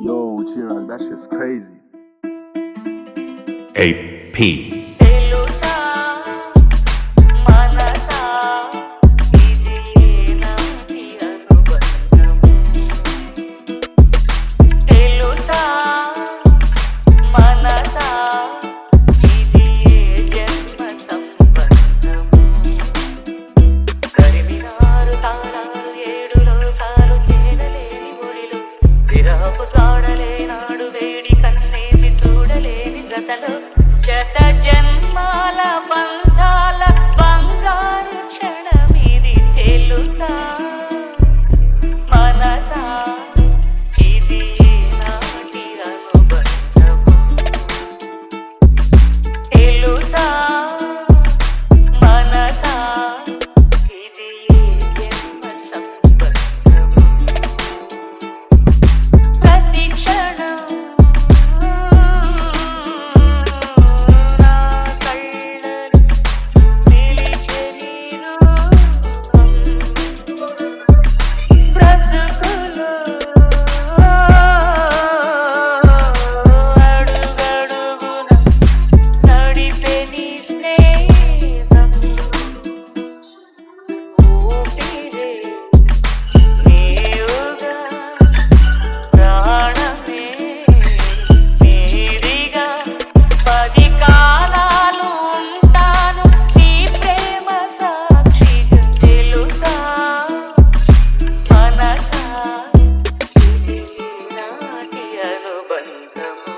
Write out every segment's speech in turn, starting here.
Yo, Chirag, that shit's crazy. AP. నాడు వేడి కన్నేసి చూడలేని జతలో శత జన్మాల బంధాల బంగారు క్షణమిది తెలుసా మనసా ఇది నాటి అనుబంధము తెలుసా మనసా ఇది జన్మ సంబంధము ప్రతి క్షణం నా కళ్ళను నిలిచే నీ రూపం బ్రతుకులో అడుగడుగున నడిపే నీ స్నేహం ఊపిరే నీవుగా ప్రాణమే నీదిగా పది కాలాలు ఉంటాను నీ ప్రేమ సాక్షిగా తెలుసా మనసా ఇది నాటి అనుబంధము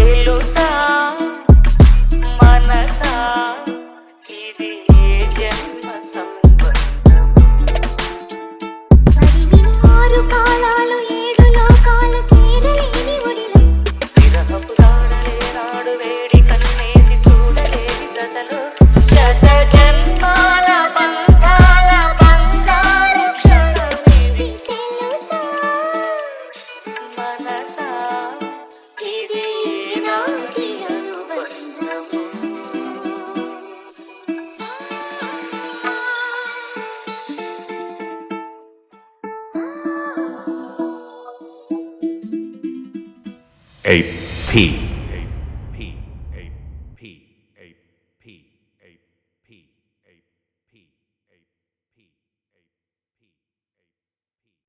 తెలుసా మనసా ఇది జన్మ సంబంధము విరహపు దాడలే నాడు వేడి కన్నేసి చూడలేని జతలో శత జన్మాల బంధాల బంగారు క్షణమిది మనసా ఇది నాటి అనుబంధము AP.